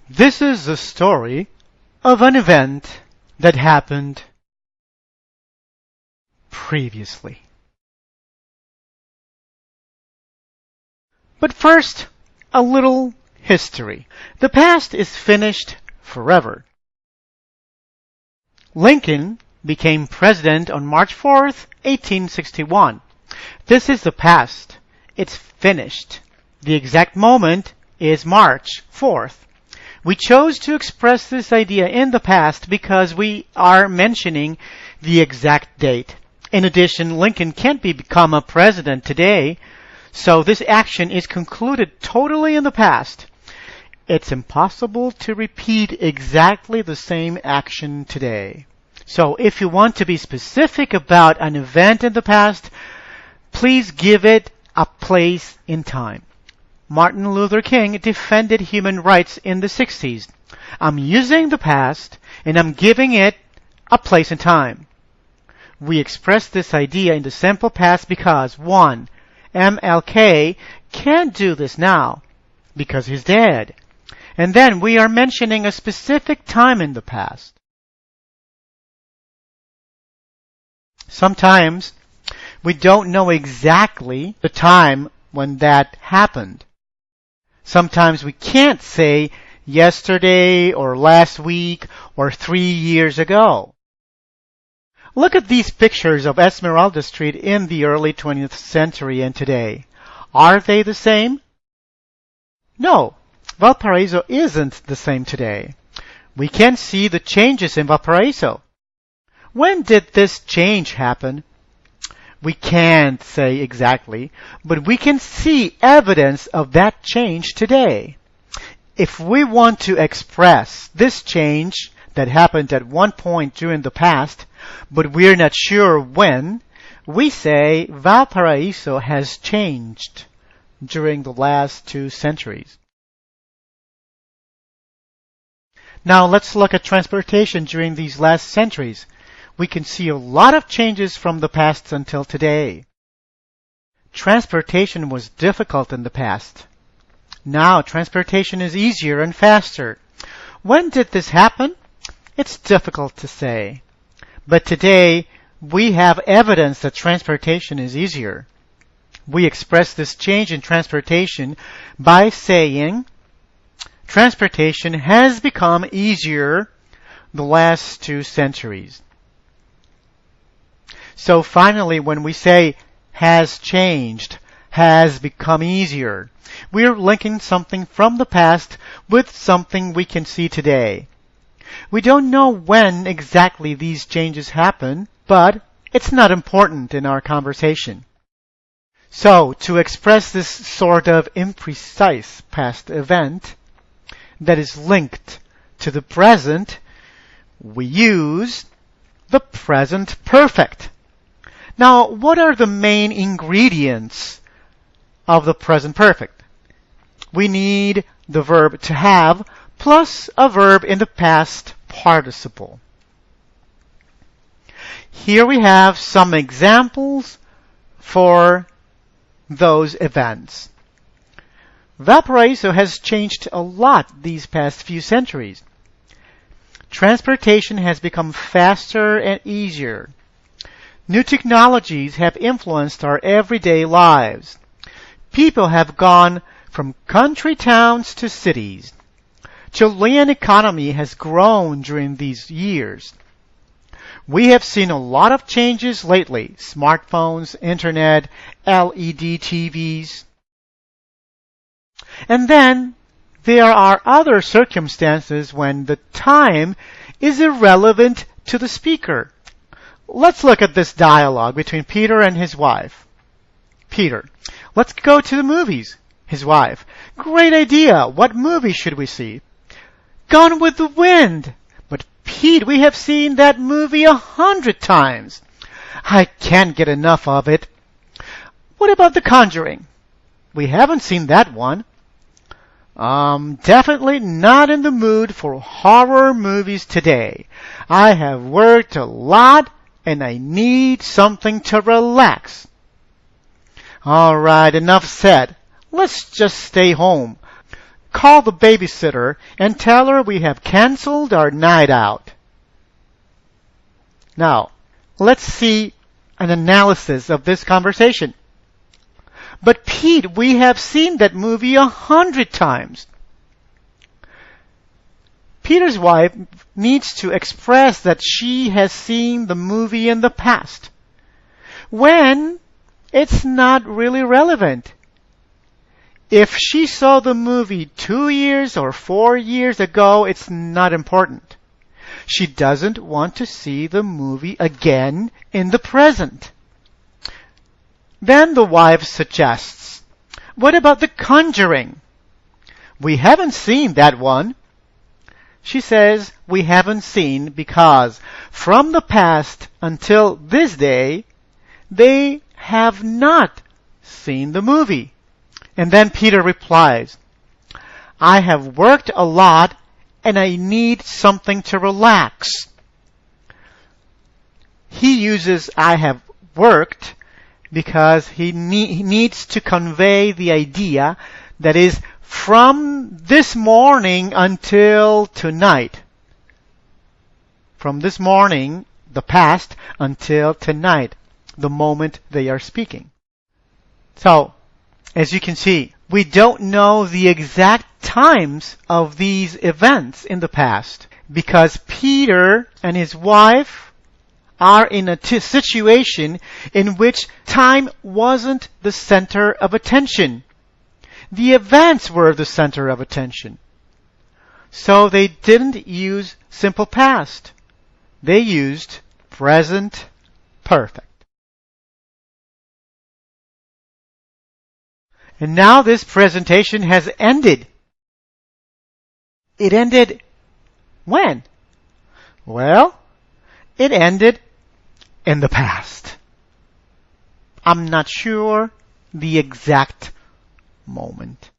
This is the story of an event that happened previously. But first, a little history. The past is finished forever. Lincoln became president on March 4th, 1861. This is the past. It's finished. The exact moment is March 4th. We chose to express this idea in the past because we are mentioning the exact date. In addition, Lincoln can't become a president today, so this action is concluded totally in the past. It's impossible to repeat exactly the same action today. So if you want to be specific about an event in the past, please give it a place in time. Martin Luther King defended human rights in the 60s. I'm using the past and I'm giving it a place in time. We express this idea in the simple past because 1. MLK can't do this now because he's dead. And then we are mentioning a specific time in the past. Sometimes we don't know exactly the time when that happened. Sometimes we can't say yesterday or last week or 3 years ago. Look at these pictures of Esmeralda Street in the early 20th century and today. Are they the same? No, Valparaiso isn't the same today. We can see the changes in Valparaiso. When did this change happen? We can't say exactly, but we can see evidence of that change today. If we want to express this change that happened at one point during the past, but we're not sure when, we say Valparaiso has changed during the last 2 centuries. Now let's look at transportation during these last centuries. We can see a lot of changes from the past until today. Transportation was difficult in the past. Now transportation is easier and faster. When did this happen? It's difficult to say. But today, we have evidence that transportation is easier. We express this change in transportation by saying, transportation has become easier the last 2 centuries. So finally, when we say has changed, has become easier, we're linking something from the past with something we can see today. We don't know when exactly these changes happen, but it's not important in our conversation. So, to express this sort of imprecise past event that is linked to the present, we use the present perfect. Now, what are the main ingredients of the present perfect? We need the verb to have plus a verb in the past participle. Here we have some examples for those events. Valparaiso has changed a lot these past few centuries. Transportation has become faster and easier. New technologies have influenced our everyday lives. People have gone from country towns to cities. Chilean economy has grown during these years. We have seen a lot of changes lately. Smartphones, internet, LED TVs. And then there are other circumstances when the time is irrelevant to the speaker. Let's look at this dialogue between Peter and his wife. Peter, let's go to the movies. His wife, great idea. What movie should we see? Gone with the Wind. But Pete, we have seen that movie 100 times. I can't get enough of it. What about The Conjuring? We haven't seen that one. Definitely not in the mood for horror movies today. I have worked a lot and I need something to relax. All right, enough said. Let's just stay home. call the babysitter and tell her we have canceled our night out. Now, let's see an analysis of this conversation. But Pete, we have seen that movie 100 times. Peter's wife needs to express that she has seen the movie in the past, when it's not really relevant. If she saw the movie 2 years or 4 years ago, it's not important. She doesn't want to see the movie again in the present. Then the wife suggests, what about The Conjuring? We haven't seen that one. She says we haven't seen because from the past until this day, they have not seen the movie. And then Peter replies, I have worked a lot and I need something to relax. He uses I have worked because he needs to convey the idea that is from this morning until tonight. From this morning, the past, until tonight, the moment they are speaking. So, as you can see, we don't know the exact times of these events in the past because Peter and his wife are in a situation in which time wasn't the center of attention. The events were the center of attention. So they didn't use simple past. They used present perfect. And now this presentation has ended. It ended when? Well, it ended in the past. I'm not sure the exact moment.